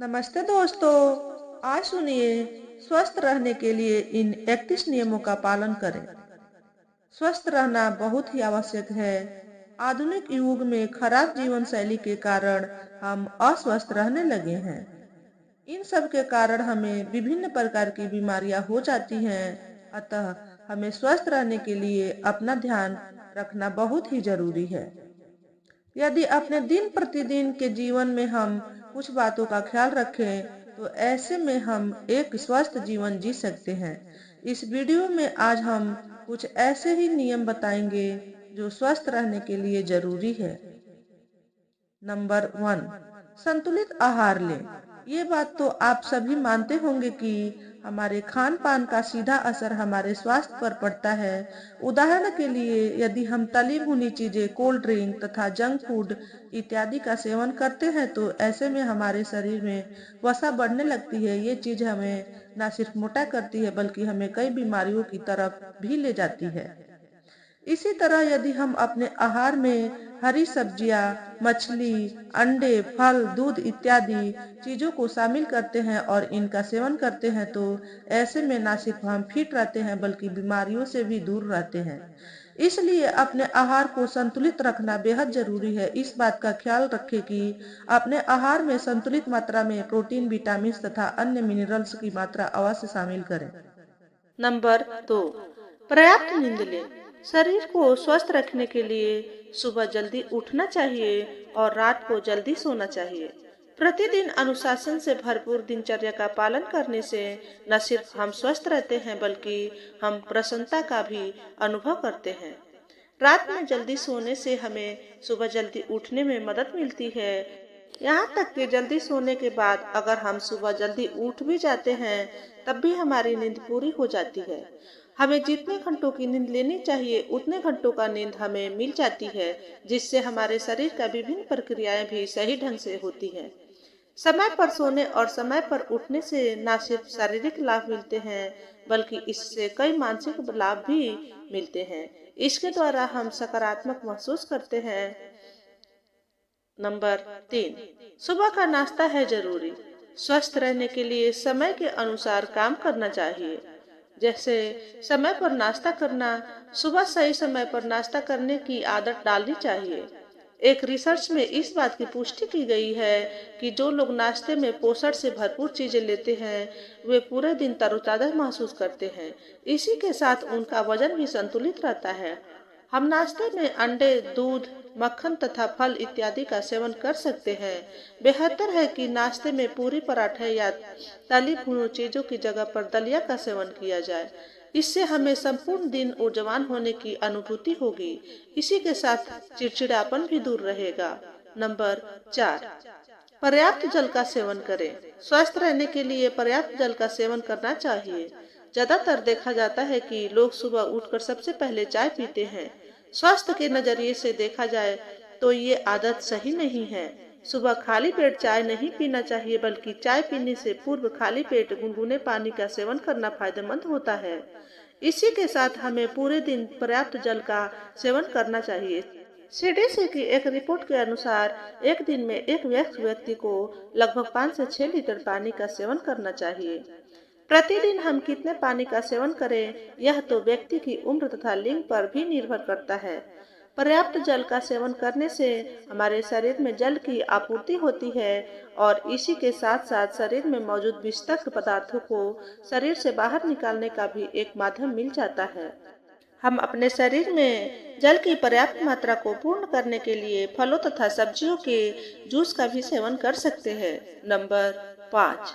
नमस्ते दोस्तों। आज सुनिए, स्वस्थ रहने के लिए इन 31 नियमों का पालन करें। स्वस्थ रहना बहुत ही आवश्यक है। आधुनिक युग में खराब जीवन शैली के कारण हम अस्वस्थ रहने लगे हैं। इन सब के कारण हमें विभिन्न प्रकार की बीमारियां हो जाती हैं। अतः हमें स्वस्थ रहने के लिए अपना ध्यान रखना बहुत ही जरूरी है। यदि अपने दिन प्रतिदिन के जीवन में हम कुछ बातों का ख्याल रखें तो ऐसे में हम एक स्वस्थ जीवन जी सकते हैं। इस वीडियो में आज हम कुछ ऐसे ही नियम बताएंगे जो स्वस्थ रहने के लिए जरूरी है। नंबर 1, संतुलित आहार लें। ये बात तो आप सभी मानते होंगे कि हमारे खान पान का सीधा असर हमारे स्वास्थ्य पर पड़ता है। उदाहरण के लिए यदि हम तली भुनी चीजें, कोल्ड ड्रिंक तथा जंक फूड इत्यादि का सेवन करते हैं तो ऐसे में हमारे शरीर में वसा बढ़ने लगती है। ये चीज हमें न सिर्फ मोटा करती है बल्कि हमें कई बीमारियों की तरफ भी ले जाती है। इसी तरह यदि हम अपने आहार में हरी सब्जियां, मछली, अंडे, फल, दूध इत्यादि चीजों को शामिल करते हैं और इनका सेवन करते हैं तो ऐसे में न सिर्फ हम फिट रहते हैं बल्कि बीमारियों से भी दूर रहते हैं। इसलिए अपने आहार को संतुलित रखना बेहद जरूरी है। इस बात का ख्याल रखें कि अपने आहार में संतुलित मात्रा में प्रोटीन, विटामिन तथा अन्य मिनरल्स की मात्रा अवश्य शामिल करें। नंबर 2, पर्याप्त नींद लें। शरीर को स्वस्थ रखने के लिए सुबह जल्दी उठना चाहिए और रात को जल्दी सोना चाहिए। प्रतिदिन अनुशासन से भरपूर दिनचर्या का पालन करने से न सिर्फ हम स्वस्थ रहते हैं बल्कि हम प्रसन्नता का भी अनुभव करते हैं। रात में जल्दी सोने से हमें सुबह जल्दी उठने में मदद मिलती है। यहाँ तक कि जल्दी सोने के बाद अगर हम सुबह जल्दी उठ भी जाते हैं तब भी हमारी नींद पूरी हो जाती है। हमें जितने घंटों की नींद लेनी चाहिए उतने घंटों का नींद हमें मिल जाती है, जिससे हमारे शरीर का विभिन्न प्रक्रियाएं भी सही ढंग से होती हैं। समय पर सोने और समय पर उठने से न सिर्फ शारीरिक लाभ मिलते हैं बल्कि इससे कई मानसिक लाभ भी मिलते हैं। इसके द्वारा हम सकारात्मक महसूस करते हैं। नंबर 3, सुबह का नाश्ता है जरूरी। स्वस्थ रहने के लिए समय के अनुसार काम करना चाहिए। जैसे समय पर नाश्ता करना, सुबह सही समय पर नाश्ता करने की आदत डालनी चाहिए। एक रिसर्च में इस बात की पुष्टि की गई है कि जो लोग नाश्ते में पोषण से भरपूर चीजें लेते हैं वे पूरे दिन तरोताजा महसूस करते हैं। इसी के साथ उनका वजन भी संतुलित रहता है। हम नाश्ते में अंडे, दूध, मक्खन तथा फल इत्यादि का सेवन कर सकते हैं। बेहतर है कि नाश्ते में पूरी, पराठे या तली भुनी चीजों की जगह पर दलिया का सेवन किया जाए। इससे हमें संपूर्ण दिन ऊर्जावान होने की अनुभूति होगी। इसी के साथ चिड़चिड़ापन भी दूर रहेगा। नंबर 4, पर्याप्त जल का सेवन करें। स्वस्थ रहने के लिए पर्याप्त जल का सेवन करना चाहिए। ज्यादातर देखा जाता है कि लोग सुबह उठकर सबसे पहले चाय पीते हैं। स्वास्थ्य के नजरिए से देखा जाए तो ये आदत सही नहीं है। सुबह खाली पेट चाय नहीं पीना चाहिए बल्कि चाय पीने से पूर्व खाली पेट गुनगुने पानी का सेवन करना फायदेमंद होता है। इसी के साथ हमें पूरे दिन पर्याप्त जल का सेवन करना चाहिए। सीडीसी की एक रिपोर्ट के अनुसार एक दिन में एक व्यक्ति को लगभग 5 से 6 लीटर पानी का सेवन करना चाहिए। प्रतिदिन हम कितने पानी का सेवन करें यह तो व्यक्ति की उम्र तथा लिंग पर भी निर्भर करता है। पर्याप्त जल का सेवन करने से हमारे शरीर में जल की आपूर्ति होती है और इसी के साथ साथ शरीर में मौजूद विषाक्त पदार्थों को शरीर से बाहर निकालने का भी एक माध्यम मिल जाता है। हम अपने शरीर में जल की पर्याप्त मात्रा को पूर्ण करने के लिए फलों तथा सब्जियों के जूस का भी सेवन कर सकते हैं। नंबर 5,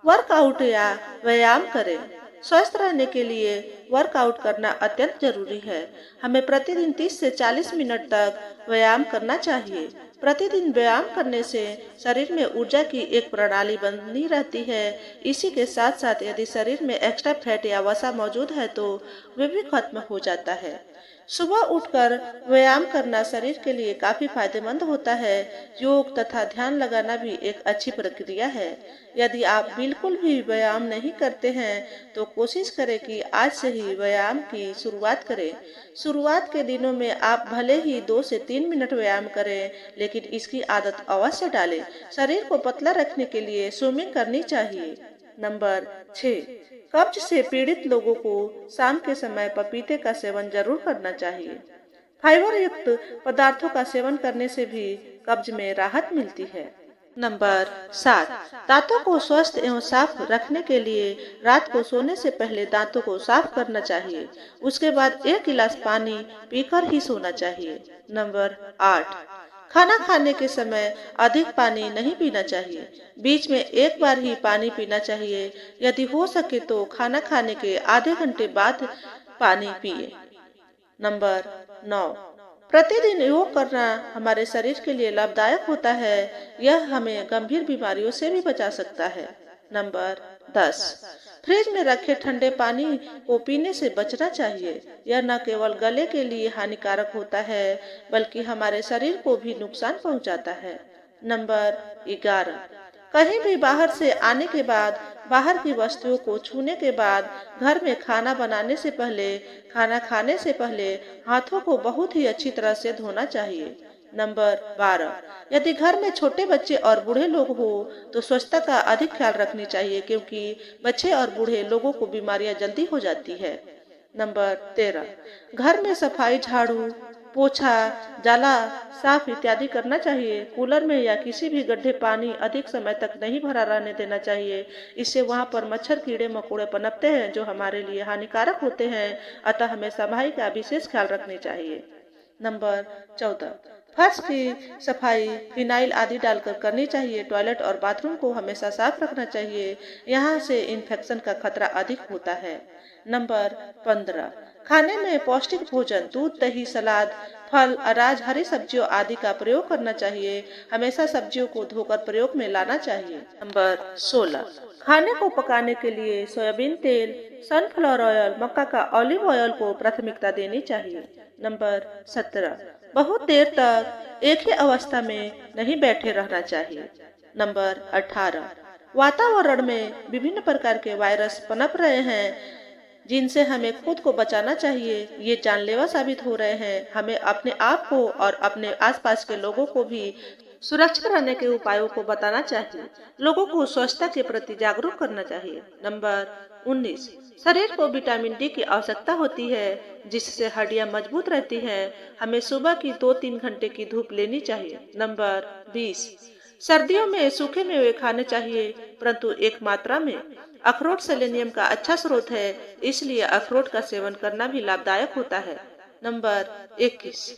वर्कआउट या व्यायाम करें। स्वस्थ रहने के लिए वर्कआउट करना अत्यंत जरूरी है। हमें प्रतिदिन 30 से 40 मिनट तक व्यायाम करना चाहिए। प्रतिदिन व्यायाम करने से शरीर में ऊर्जा की एक प्रणाली बनी रहती है। इसी के साथ साथ यदि शरीर में एक्स्ट्रा फैट या वसा मौजूद है तो वे भी खत्म हो जाता है। सुबह उठकर व्यायाम करना शरीर के लिए काफी फायदेमंद होता है। योग तथा ध्यान लगाना भी एक अच्छी प्रक्रिया है। यदि आप बिल्कुल भी व्यायाम नहीं करते हैं तो कोशिश करें कि आज से ही व्यायाम की शुरुआत करें। शुरुआत के दिनों में आप भले ही 2 से 3 मिनट व्यायाम करें, लेकिन इसकी आदत अवश्य डालें। शरीर को पतला रखने के लिए स्विमिंग करनी चाहिए। नंबर 6, कब्ज से पीड़ित लोगों को शाम के समय पपीते का सेवन जरूर करना चाहिए। फाइबर युक्त पदार्थों का सेवन करने से भी कब्ज में राहत मिलती है। नंबर 7, दांतों को स्वस्थ एवं साफ रखने के लिए रात को सोने से पहले दांतों को साफ करना चाहिए। उसके बाद 1 गिलास पानी पीकर ही सोना चाहिए। नंबर 8, खाना खाने के समय अधिक पानी नहीं पीना चाहिए। बीच में एक बार ही पानी पीना चाहिए। यदि हो सके तो खाना खाने के आधे घंटे बाद पानी पिए। नंबर 9, प्रतिदिन योग करना हमारे शरीर के लिए लाभदायक होता है। यह हमें गंभीर बीमारियों से भी बचा सकता है। नंबर 10, फ्रिज में रखे ठंडे पानी को पीने से बचना चाहिए। यह न केवल गले के लिए हानिकारक होता है, बल्कि हमारे शरीर को भी नुकसान पहुंचाता है। नंबर 11, कहीं भी बाहर से आने के बाद, बाहर की वस्तुओं को छूने के बाद, घर में खाना बनाने से पहले, खाना खाने से पहले हाथों को बहुत ही अच्छी तरह से धोना चाहिए। नंबर 12, यदि घर में छोटे बच्चे और बूढ़े लोग हो तो स्वच्छता का अधिक ख्याल रखनी चाहिए, क्योंकि बच्चे और बूढ़े लोगों को बीमारियां जल्दी हो जाती है। नंबर 13, घर में सफाई, झाड़ू, पोछा, जाला साफ इत्यादि करना चाहिए। कूलर में या किसी भी गड्ढे पानी अधिक समय तक नहीं भरा रहने देना चाहिए। इससे वहां पर मच्छर, कीड़े मकोड़े पनपते हैं जो हमारे लिए हानिकारक होते हैं। अतः हमें सफाई का विशेष ख्याल रखनी चाहिए। नंबर 14, फर्श की सफाई फिनाइल आदि डालकर करनी चाहिए। टॉयलेट और बाथरूम को हमेशा साफ रखना चाहिए। यहाँ से इन्फेक्शन का खतरा अधिक होता है। नंबर 15, खाने में पौष्टिक भोजन, दूध, दही, सलाद, फल, अनाज, हरी सब्जियों आदि का प्रयोग करना चाहिए। हमेशा सब्जियों को धोकर प्रयोग में लाना चाहिए। नंबर 16, खाने को पकाने के लिए सोयाबीन तेल, सनफ्लावर ऑयल, मक्का का ऑलिव ऑयल को प्राथमिकता देनी चाहिए। नंबर 17, बहुत देर तक एक ही अवस्था में नहीं बैठे रहना चाहिए। नंबर 18, वातावरण में विभिन्न प्रकार के वायरस पनप रहे हैं, जिनसे हमें खुद को बचाना चाहिए। ये जानलेवा साबित हो रहे हैं। हमें अपने आप को और अपने आसपास के लोगों को भी सुरक्षित रहने के उपायों को बताना चाहिए। लोगों को स्वच्छता के प्रति जागरूक करना चाहिए। नंबर 19, शरीर को विटामिन डी की आवश्यकता होती है, जिससे हड्डियां मजबूत रहती हैं। हमें सुबह की 2-3 घंटे की धूप लेनी चाहिए। नंबर 20, सर्दियों में सूखे मेवे खाने चाहिए, परंतु एक मात्रा में। अखरोट सेलेनियम का अच्छा स्रोत है, इसलिए अखरोट का सेवन करना भी लाभदायक होता है। नंबर 21,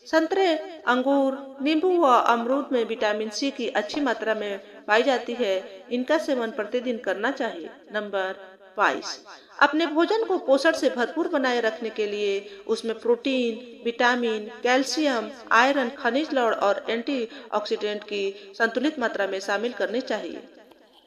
संतरे, अंगूर, नींबू व अमरूद में विटामिन सी की अच्छी मात्रा में पाई जाती है। इनका सेवन प्रतिदिन करना चाहिए। नंबर 22, अपने भोजन को पोषण से भरपूर बनाए रखने के लिए उसमें प्रोटीन, विटामिन, कैल्शियम, आयरन, खनिज लवण और एंटीऑक्सीडेंट की संतुलित मात्रा में शामिल करनी चाहिए।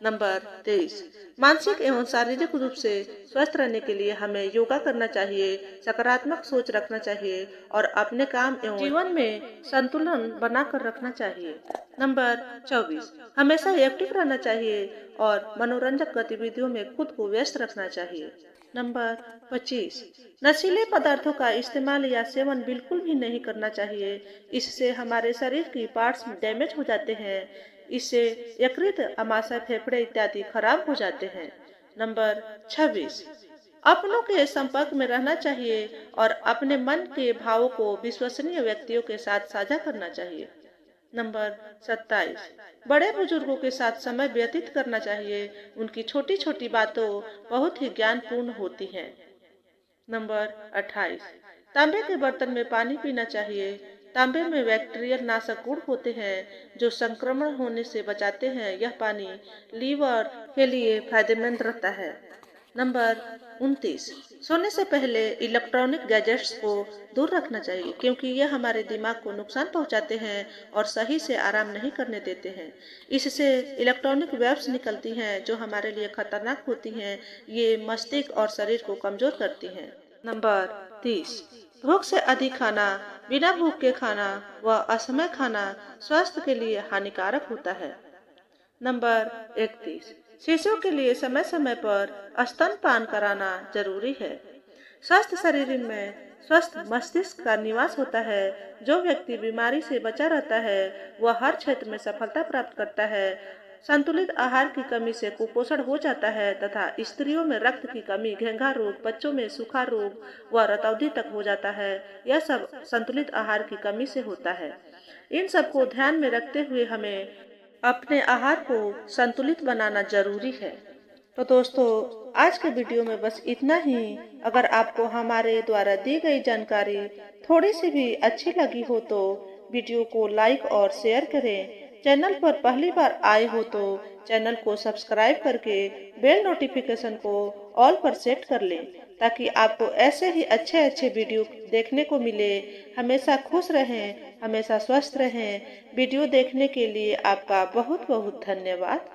नंबर 23, मानसिक एवं शारीरिक रूप से स्वस्थ रहने के लिए हमें योगा करना चाहिए, सकारात्मक सोच रखना चाहिए और अपने काम एवं जीवन में संतुलन बनाकर रखना चाहिए। नंबर 24, हमेशा एक्टिव रहना चाहिए और मनोरंजक गतिविधियों में खुद को व्यस्त रखना चाहिए। नंबर 25, नशीले पदार्थों का इस्तेमाल या सेवन बिल्कुल भी नहीं करना चाहिए। इससे हमारे शरीर की पार्ट्स डैमेज हो जाते हैं। इससे यकृत, अमाशय, फेफड़े इत्यादि खराब हो जाते हैं। नंबर 26, अपनों के संपर्क में रहना चाहिए और अपने मन के भावों को विश्वसनीय व्यक्तियों के साथ साझा करना चाहिए। नंबर 27, बड़े बुजुर्गों के साथ समय व्यतीत करना चाहिए। उनकी छोटी छोटी बातों बहुत ही ज्ञानपूर्ण होती हैं। नंबर 28, तांबे के बर्तन में पानी पीना चाहिए। तांबे में बैक्टीरियल नाशक गुण होते हैं जो संक्रमण होने से बचाते हैं। यह पानी लीवर के लिए फायदेमंद रहता है। नंबर 29, सोने से पहले इलेक्ट्रॉनिक गैजेट्स को दूर रखना चाहिए, क्योंकि यह हमारे दिमाग को नुकसान पहुंचाते हैं और सही से आराम नहीं करने देते हैं। इससे इलेक्ट्रॉनिक वेव्स निकलती हैं जो हमारे लिए खतरनाक होती हैं। ये मस्तिष्क और शरीर को कमजोर करती हैं। नंबर 30, भूख से अधिक खाना, बिना भूख के खाना व असमय खाना स्वास्थ्य के लिए हानिकारक होता है। नंबर 31, शिशुओं के लिए समय समय पर स्तनपान कराना जरूरी है। स्वस्थ शरीर में स्वस्थ मस्तिष्क का निवास होता है। जो व्यक्ति बीमारी से बचा रहता है वह हर क्षेत्र में सफलता प्राप्त करता है। संतुलित आहार की कमी से कुपोषण हो जाता है तथा स्त्रियों में रक्त की कमी, घेंघा रोग, बच्चों में सूखा रोग व रतौंधी तक हो जाता है। यह सब संतुलित आहार की कमी से होता है। इन सब को ध्यान में रखते हुए हमें अपने आहार को संतुलित बनाना जरूरी है। तो दोस्तों, आज के वीडियो में बस इतना ही। अगर आपको हमारे द्वारा दी गई जानकारी थोड़ी सी भी अच्छी लगी हो तो वीडियो को लाइक और शेयर करें। चैनल पर पहली बार आए हो तो चैनल को सब्सक्राइब करके बेल नोटिफिकेशन को ऑल पर सेट कर लें ताकि आपको ऐसे ही अच्छे अच्छे वीडियो देखने को मिले। हमेशा खुश रहें, हमेशा स्वस्थ रहें। वीडियो देखने के लिए आपका बहुत बहुत धन्यवाद।